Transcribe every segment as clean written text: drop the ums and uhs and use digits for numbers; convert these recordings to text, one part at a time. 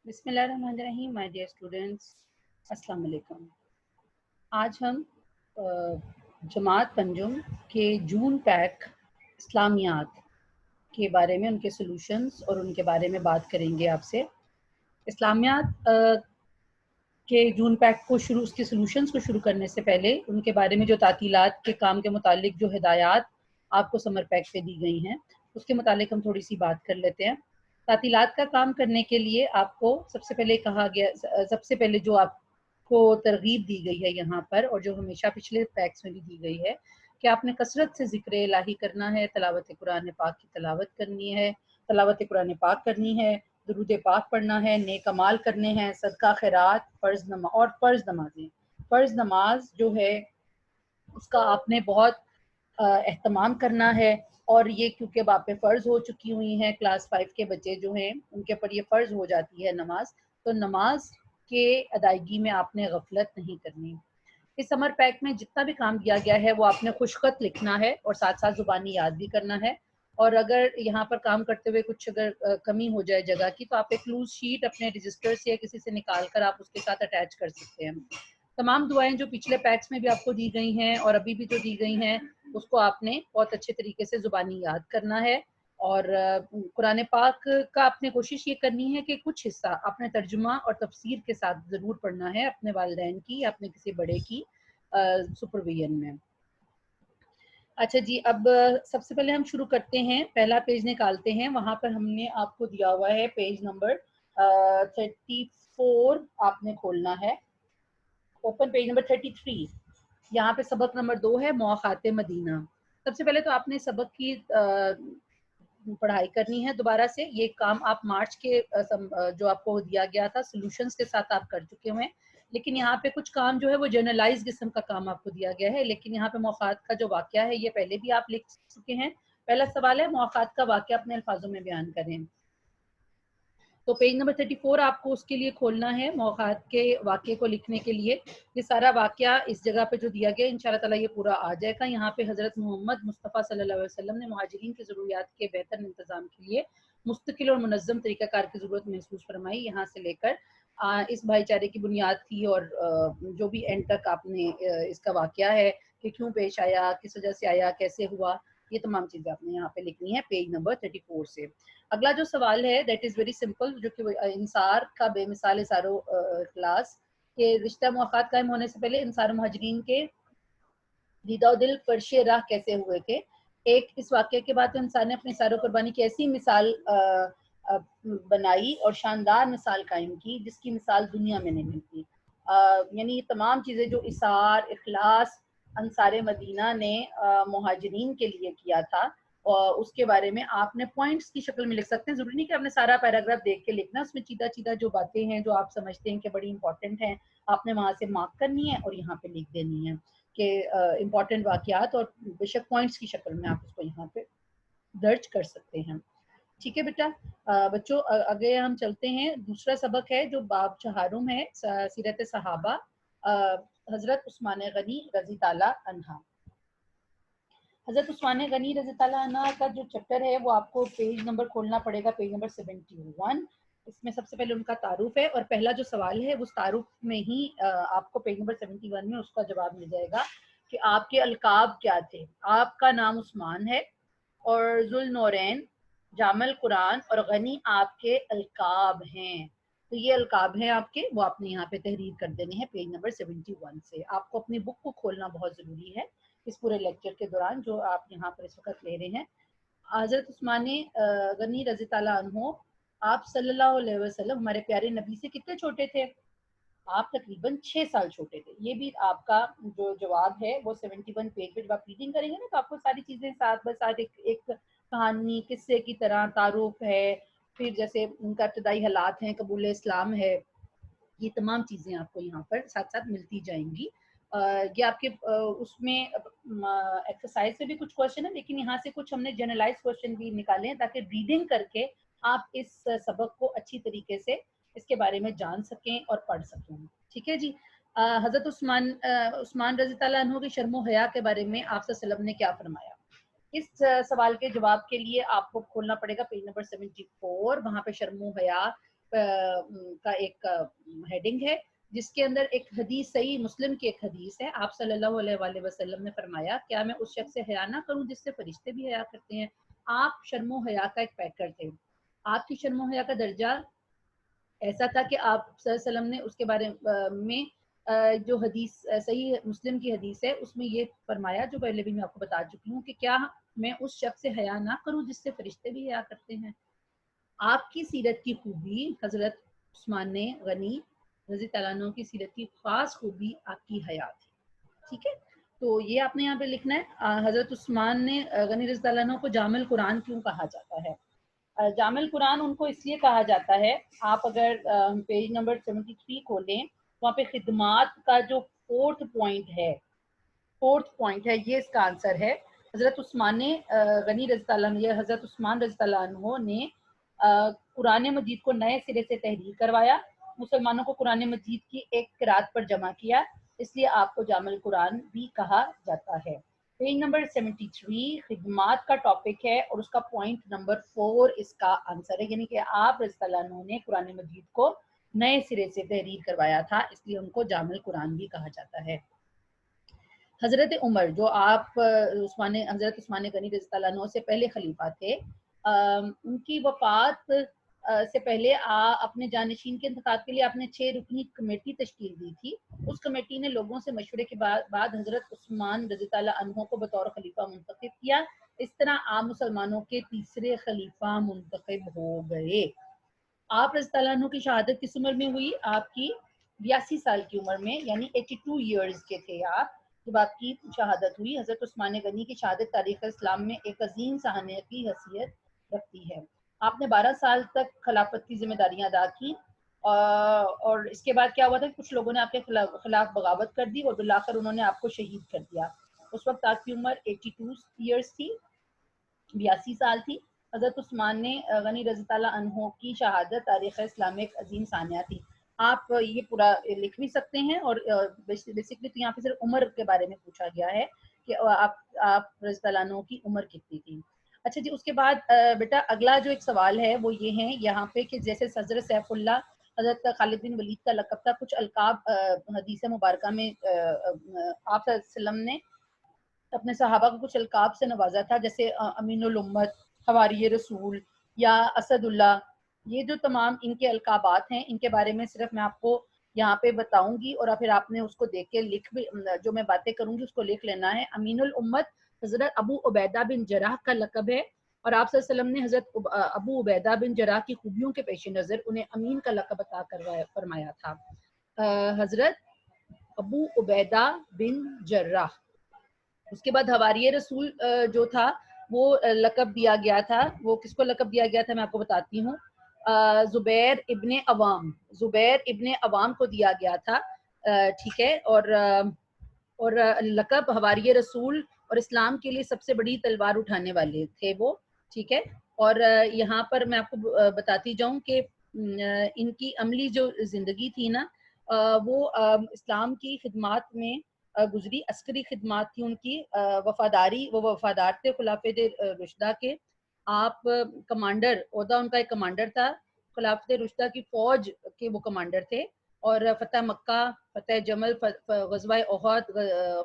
بسم اللہ الرحمن الرحیم مائی ڈیئر اسٹوڈینٹس، السلام علیکم۔ آج ہم جماعت پنجم کے جون پیک اسلامیات کے بارے میں، ان کے سلوشنز اور ان کے بارے میں بات کریں گے آپ سے۔ اسلامیات کے جون پیک کو اس کے سلوشنز کو شروع کرنے سے پہلے ان کے بارے میں جو تعطیلات کے کام کے متعلق جو ہدایات آپ کو سمر پیک پہ دی گئی ہیں اس کے متعلق ہم تھوڑی سی بات کر لیتے ہیں۔ تعطیلات کا کام کرنے کے لیے آپ کو سب سے پہلے جو آپ کو ترغیب دی گئی ہے یہاں پر، اور جو ہمیشہ پچھلے پیکس میں بھی دی گئی ہے، کہ آپ نے کثرت سے ذکر الہی کرنا ہے، تلاوت قرآن پاک کی تلاوت کرنی ہے، تلاوت قرآن پاک کرنی ہے، درود پاک پڑھنا ہے، نیک اعمال کرنے ہیں، صدقہ خیرات، فرض نمازیں۔ فرض نماز جو ہے اس کا آپ نے بہت اہتمام کرنا ہے، اور یہ کیونکہ اب آپ پہ فرض ہو چکی ہوئی ہیں، کلاس 5 کے بچے جو ہیں ان کے پر یہ فرض ہو جاتی ہے نماز، تو نماز کے ادائیگی میں آپ نے غفلت نہیں کرنی۔ اس سمر پیک میں جتنا بھی کام دیا گیا ہے وہ آپ نے خوشخط لکھنا ہے اور ساتھ ساتھ زبانی یاد بھی کرنا ہے، اور اگر یہاں پر کام کرتے ہوئے کچھ اگر کمی ہو جائے جگہ کی تو آپ ایک لوز شیٹ اپنے رجسٹر سے یا کسی سے نکال کر آپ اس کے ساتھ اٹیچ کر سکتے ہیں۔ تمام دعائیں جو پچھلے پیکس میں بھی آپ کو دی گئی ہیں اور ابھی بھی جو دی گئی ہیں اس کو آپ نے بہت اچھے طریقے سے زبانی یاد کرنا ہے، اور قرآن پاک کا آپ نے کوشش یہ کرنی ہے کہ کچھ حصہ اپنے ترجمہ اور تفسیر کے ساتھ ضرور پڑھنا ہے، اپنے والدین کی یا اپنے کسی بڑے کی سپرویژن میں۔ اچھا جی، اب سب سے پہلے ہم شروع کرتے ہیں، پہلا پیج نکالتے ہیں، وہاں پر ہم نے آپ کو دیا ہوا ہے پیج نمبر 34 آپ نے کھولنا ہے، اوپن پیج نمبر 33۔ یہاں پہ سبق نمبر 2 ہے مواخات مدینہ۔ سب سے پہلے تو آپ نے سبق کی پڑھائی کرنی ہے دوبارہ سے۔ یہ کام آپ مارچ کے جو آپ کو دیا گیا تھا سولوشنز کے ساتھ آپ کر چکے ہوئے ہیں، لیکن یہاں پہ کچھ کام جو ہے وہ جنرلائز قسم کا کام آپ کو دیا گیا ہے، لیکن یہاں پہ مواخات کا جو واقعہ ہے یہ پہلے بھی آپ لکھ چکے ہیں۔ پہلا سوال ہے مواخات کا واقعہ اپنے الفاظوں میں بیان کریں، تو پیج نمبر 34 آپ کو اس کے لیے کھولنا ہے، مواخات کے واقعے کو لکھنے کے لیے۔ یہ سارا واقعہ اس جگہ پہ جو دیا گیا ہے انشاءاللہ تعالیٰ یہ پورا آ جائے گا۔ یہاں پہ حضرت محمد مصطفیٰ صلی اللہ علیہ وسلم نے مہاجرین کی ضروریات کے بہتر انتظام کے لیے مستقل اور منظم طریقہ کار کی ضرورت محسوس فرمائی، یہاں سے لے کر اس بھائی چارے کی بنیاد تھی، اور جو بھی اینڈ تک آپ نے اس کا واقعہ ہے کہ کیوں پیش آیا، کس وجہ سے آیا، کیسے ہوا، یہ تمام چیزیں آپ نے یہاں پہ لکھنی ہے پیج نمبر 34 سے۔ اگلا جو سوال ہے دیٹ از ویری سمپل، جو کہ انصار کا بے مثال اثار و اخلاص کے رشتہ مواخات قائم ہونے سے پہلے انصار مہاجرین کے دیدہ و دل فرش راہ کیسے ہوئے تھے۔ ایک اس واقعے کے بعد انسان نے اپنے اثار و قربانی کی ایسی مثال بنائی اور شاندار مثال قائم کی جس کی مثال دنیا میں نہیں ملتی۔ یعنی یہ تمام چیزیں جو اثار اخلاص انصار مدینہ نے مہاجرین کے لیے کیا تھا، اور اس کے بارے میں آپ نے پوائنٹس کی شکل میں لکھ سکتے ہیں، ضروری نہیں کہ آپ نے سارا پیراگراف دیکھ کے لکھنا، اس میں چیدہ چیدہ جو باتیں ہیں جو آپ سمجھتے ہیں کہ بڑی امپورٹنٹ ہیں آپ نے وہاں سے مارک کرنی ہے اور یہاں پہ لکھ دینی ہے کہ امپورٹنٹ واقعات، اور بے شک پوائنٹس کی شکل میں آپ اس کو یہاں پہ درج کر سکتے ہیں۔ ٹھیک ہے بیٹا، بچوں آگے ہم چلتے ہیں۔ دوسرا سبق ہے جو باب چہارم ہے، سیرت صحابہ، حضرت عثمان غنی رضی تعالیٰ عنہ۔ حضرت عثمان غنی رضی تعالیٰ عنہ کا جو چیپٹر ہے وہ آپ کو پیج نمبر کھولنا پڑے گا، پیج نمبر 71۔ اس میں سب سے پہلے ان کا تعارف ہے، اور پہلا جو سوال ہے اس تعارف میں ہی آپ کو پیج نمبر 71 میں اس کا جواب مل جائے گا کہ آپ کے القاب کیا تھے۔ آپ کا نام عثمان ہے اور ذوالنورین، جامع القرآن اور غنی آپ کے القاب ہیں، تو یہ القاب ہیں آپ کے، وہ آپ نے یہاں پہ تحریر کر دینے ہیں پیج نمبر 71 سے۔ آپ کو اپنی بک کو کھولنا بہت ضروری ہے اس پورے لیکچر کے دوران جو آپ یہاں پر اس وقت لے رہے ہیں۔ حضرت عثمان غنی رضی تعالیٰ عنہ آپ صلی اللہ علیہ وسلم ہمارے پیارے نبی سے کتنے چھوٹے تھے؟ آپ تقریباً 6 سال چھوٹے تھے۔ یہ بھی آپ کا جو جواب ہے وہ 71 پیج پہ جب آپ ریڈنگ کریں گے نا تو آپ کو ساری چیزیں ساتھ بہ ساتھ ایک کہانی قصے کی طرح تعارف ہے، پھر جیسے ان کا ابتدائی حالات ہیں، قبول اسلام ہے، یہ تمام چیزیں آپ کو یہاں پر ساتھ ساتھ ملتی جائیں گی۔ یہ آپ کے اس میں ایکسرسائز میں بھی کچھ کوشچن ہے، لیکن یہاں سے کچھ ہم نے جنرلائز کوشچن بھی نکالے ہیں تاکہ ریڈنگ کر کے آپ اس سبق کو اچھی طریقے سے اس کے بارے میں جان سکیں اور پڑھ سکیں۔ ٹھیک ہے جی، حضرت عثمان رضی اللہ عنہ کی شرم و حیا کے بارے میں آپ صلی اللہ علیہ وسلم نے کیا فرمایا؟ اس سوال کے جواب کے لیے آپ کو کھولنا پڑے گا پیج نمبر 74، وہاں پہ شرم و حیا کا ایک ہیڈنگ ہے جس کے اندر ایک حدیث صحیح مسلم کی ایک حدیث ہے. آپ صلی اللہ علیہ وآلہ وسلم نے فرمایا کیا میں اس شخص سے حیا نہ کروں جس سے فرشتے بھی حیا کرتے ہیں. آپ شرم و حیا کا ایک پیکر تھے. آپ کی شرم و حیا کا درجہ ایسا تھا کہ آپ صلی اللہ علیہ وسلم نے اس کے بارے میں جو حدیث صحیح مسلم کی حدیث ہے اس میں یہ فرمایا جو پہلے بھی میں آپ کو بتا چکی ہوں کہ کیا میں اس شخص سے حیا نہ کروں جس سے فرشتے بھی حیا کرتے ہیں. آپ کی سیرت کی خوبی حضرت عثمان غنی رضی اللہ عنہ کی سیرت کی خاص خوبی آپ کی حیا تھی. ٹھیک ہے, تو یہ آپ نے یہاں پہ لکھنا ہے. حضرت عثمان غنی رضی اللہ عنہ کو جامع القرآن کیوں کہا جاتا ہے؟ جامع القرآن ان کو اس لیے کہا جاتا ہے, آپ اگر پیج نمبر 73 کھولیں وہاں پہ خدمات کا جو فورتھ پوائنٹ ہے یہ اس کا آنسر ہے. حضرت عثمان غنی رضی اللہ عنہ, یہ حضرت عثمان رضی اللہ عنہ نے قرآن مجید کو نئے سرے سے تحریر کروایا, مسلمانوں کو قرآن مجید کی ایک قرات پر جمع کیا, اس لیے آپ کو جامع القرآن بھی کہا جاتا ہے. پیج نمبر 73 خدمات کا ٹاپک ہے اور اس کا پوائنٹ نمبر 4 اس کا آنسر ہے, یعنی کہ آپ رضی اللہ عنہ نے قرآن مجید کو نئے سرے سے تحریر کروایا تھا, اس لیے ان کو جامع القرآن بھی کہا جاتا ہے. حضرت عمر جو آپ حضرت عثمان غنی رضی اللہ عنہ سے پہلے خلیفہ تھے, ان کی وفات سے پہلے اپنے جانشین کے انتخاب کے لیے آپ نے 6 رکنی کمیٹی تشکیل دی تھی. اس کمیٹی نے لوگوں سے مشورے کے بعد حضرت عثمان رضی اللہ عنہ کو بطور خلیفہ منتخب کیا. اس طرح آپ مسلمانوں کے تیسرے خلیفہ منتخب ہو گئے. آپ رضی اللہ عنہ کی شہادت کس عمر میں ہوئی؟ آپ کی 82 سال کی عمر میں, یعنی 82 ایئرز کے تھے آپ جب آپ کی شہادت ہوئی. حضرت عثمان غنی کی شہادت تاریخ اسلام میں ایک عظیم سہانیہ کی حیثیت رکھتی ہے. آپ نے 12 سال تک خلافت کی ذمہ داریاں ادا کی, اور اس کے بعد کیا ہوا تھا کہ کچھ لوگوں نے آپ کے خلاف بغاوت کر دی اور بلاخر انہوں نے آپ کو شہید کر دیا. اس وقت آپ کی عمر 82 ایئرز تھی, 82 سال تھی. حضرت عثمان غنی رضی اللہ عنہ کی شہادت تاریخ اسلام میں ایک عظیم ثانیہ تھی. آپ یہ پورا لکھ بھی سکتے ہیں, اور بیسکلی تو یہاں پہ صرف عمر کے بارے میں پوچھا گیا ہے کہ آپ رضی اللہ عنہ کی عمر کتنی تھی. اچھا جی, اس کے بعد بیٹا اگلا جو ایک سوال ہے وہ یہ ہے یہاں پہ کہ جیسے حضرت سیف اللہ, حضرت خالد بن ولید کا لقب تھا, کچھ القاب حدیث مبارکہ میں آپ صلی اللہ علیہ وسلم نے اپنے صحابہ کو کچھ القاب سے نوازا تھا, جیسے امین الامت, حواری رسول یا اسد اللہ. یہ جو تمام ان کے القابات ہیں, ان کے بارے میں صرف میں آپ کو یہاں پہ بتاؤں گی, اور پھر آپ نے اس کو دیکھ کے لکھ بھی, جو میں باتیں کروں گی اس کو لکھ لینا ہے. امین الامت حضرت ابو عبیدہ بن جراح کا لقب ہے, اور آپ صلی اللہ علیہ وسلم نے حضرت ابو عبیدہ بن جراح کی خوبیوں کے پیش نظر انہیں امین کا لقب عطا فرمایا تھا. حضرت ابو عبیدہ بن جراح. اس کے بعد حواری رسول جو تھا وہ لقب دیا گیا تھا, وہ کس کو لقب دیا گیا تھا میں آپ کو بتاتی ہوں. زبیر ابن عوام کو دیا گیا تھا, ٹھیک ہے. اور لقب حواری رسول اور اسلام کے لیے سب سے بڑی تلوار اٹھانے والے تھے وہ, ٹھیک ہے. اور یہاں پر میں آپ کو بتاتی جاؤں کہ ان کی عملی جو زندگی تھی نا, وہ اسلام کی خدمات میں گزری, عسکری خدمات تھی ان کی, وہ وفادار تھے خلافت رشدہ کے. آپ کمانڈر, عہدہ ان کا ایک کمانڈر تھا, خلافت رشدہ کی فوج کے وہ کمانڈر تھے. اور فتح مکہ, فتح جمل, غزوہ احد,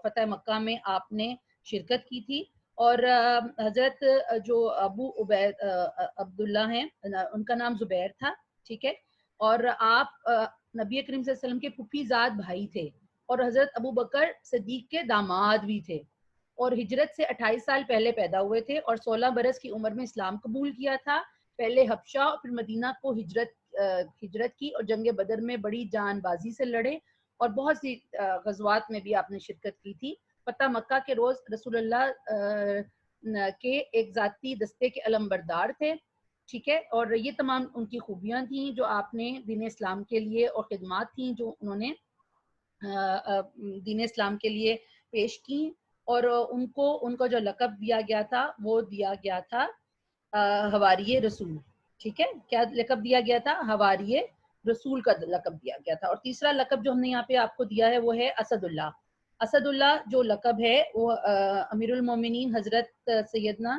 فتح مکہ میں آپ نے شرکت کی تھی. اور حضرت جو ابو عبداللہ ہیں, ان کا نام زبیر تھا, ٹھیک ہے. اور آپ نبی کریم صلی اللہ علیہ وسلم کے پھوپھی زاد بھائی تھے, اور حضرت ابو بکر صدیق کے داماد بھی تھے, اور ہجرت سے 28 سال پہلے پیدا ہوئے تھے, اور 16 برس کی عمر میں اسلام قبول کیا تھا. پہلے حبشہ اور پھر مدینہ کو ہجرت کی, اور جنگ بدر میں بڑی جان بازی سے لڑے, اور بہت سی غزوات میں بھی آپ نے شرکت کی تھی. فتح مکہ کے روز رسول اللہ کے ایک ذاتی دستے کے علمبردار تھے, ٹھیک ہے. اور یہ تمام ان کی خوبیاں تھیں جو آپ نے دین اسلام کے لیے, اور خدمات تھیں جو انہوں نے دین اسلام کے لیے پیش کی. اور ان کو جو لقب دیا گیا تھا وہ دیا گیا تھا حواری رسول, ٹھیک ہے. کیا لقب دیا گیا تھا؟ حواری رسول کا لقب دیا گیا تھا. اور تیسرا لقب جو ہم نے یہاں پہ آپ کو دیا ہے وہ ہے اسد اللہ. اسد اللہ جو لقب ہے وہ امیر المومنین حضرت سیدنا